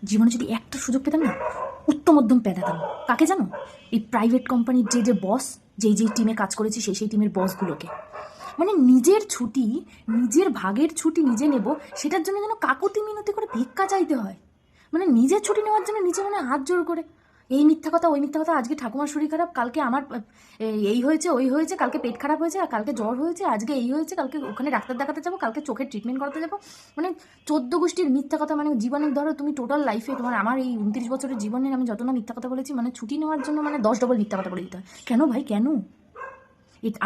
জীবনে যদি একটা সুযোগ পেতাম না, উত্তম মধ্যম পেতাম। কাকে জানো? এই প্রাইভেট কোম্পানির যে বস, যেই টিমে কাজ করেছি সেই টিমের বসগুলোকে। মানে নিজের ছুটি, নিজের ভাগের ছুটি নিজে নেব, সেটার জন্য যেন কাকুতি মিনতি করে ভিক্ষা চাইতে হয়। মানে নিজের ছুটি নেওয়ার জন্য নিজে মানে হাত জোর করে এই মিথ্যা কথা ওই মিথ্যা কথা, আজকে ঠাকুমার শরীর খারাপ, কালকে আমার এই হয়েছে ওই হয়েছে, কালকে পেট খারাপ হয়েছে, আর কালকে জ্বর হয়েছে, আজকে এই হয়েছে, কালকে ওখানে ডাক্তার দেখাতে যাবো, কালকে চোখের ট্রিটমেন্ট করাতে যাবো। মানে 14 গোষ্ঠীর মিথ্যা কথা। মানে জীবনে ধরো তুমি টোটাল লাইফে তোমার আমার এই 29 বছরের জীবনে আমি যত না মিথ্যা কথা বলেছি, মানে ছুটি নেওয়ার জন্য মানে 10 ডবল মিথ্যা কথা বলে দিতে হয়। কেন ভাই কেন?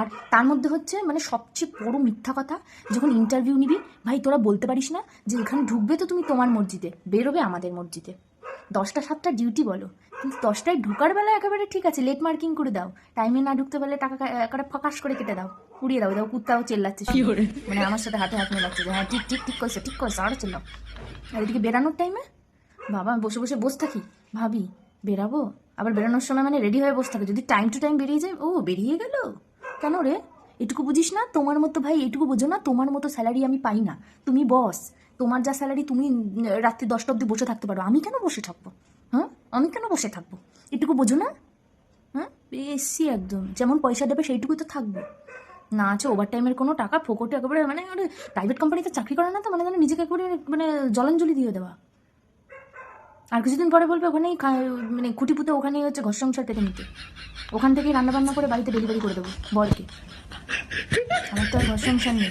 আর তার মধ্যে হচ্ছে মানে সবচেয়ে বড় মিথ্যা কথা, যখন ইন্টারভিউ নিবি, ভাই তোরা বলতে পারিস না যে এখানে ঢুকবে তো তুমি তোমার মসজিদে, বেরোবে আমাদের মসজিদে। 10টা 7টা ডিউটি বলো, কিন্তু 10টায় ঢুকার বেলা একেবারে ঠিক আছে লেট মার্কিং করে দাও, টাইমে না ঢুকতে পারলে টাকা একেবারে ফকাশ করে কেটে দাও, উড়িয়ে দাও। দাও কুত্তাও চেল্লাচ্ছে, মানে আমার সাথে হাতে হাত মেলাচ্ছে যে হ্যাঁ ঠিক ঠিক ঠিক করছে ঠিক করছে, আরও চেল্লাও। আর এদিকে বেরানোর টাইমে বাবা বসে বসে বসে থাকি, ভাবি বেরাবো, আবার বেরোনোর সময় মানে রেডি হয়ে বসে থাকে, যদি টাইম টু টাইম বেরিয়ে যায়, ও বেরিয়ে গেল। কেন রে? এটুকু বুঝিস না? তোমার মতো ভাই এটুকু বোঝো না, তোমার মতো স্যালারি আমি পাই না। তুমি বস, তোমার যা স্যালারি তুমি রাত্রি 10টা অবধি বসে থাকতে পারো, আমি কেন বসে থাকবো? হ্যাঁ, আমি কেন বসে থাকবো? এটুকু বোঝো না? হ্যাঁ, বেশি একদম যেমন পয়সা দেবে সেইটুকুই তো থাকবে। না আছে ওভার টাইমের কোনো টাকা, ফোকটে একেবারে মানে প্রাইভেট কোম্পানিতে চাকরি করে না তো, মানে নিজেকে একেবারে মানে জলাঞ্জলি দিয়ে দেওয়া। আর কিছুদিন পরে বলবে ওখানেই মানে খুঁটি পুঁতে ওখানেই হচ্ছে ঘর সংসার পেতে নিতে, ওখান থেকেই রান্নাবান্না করে বাড়িতে ডেলিভারি করে দেবো বরকে। আমার তো আর ঘর সংসার নেই।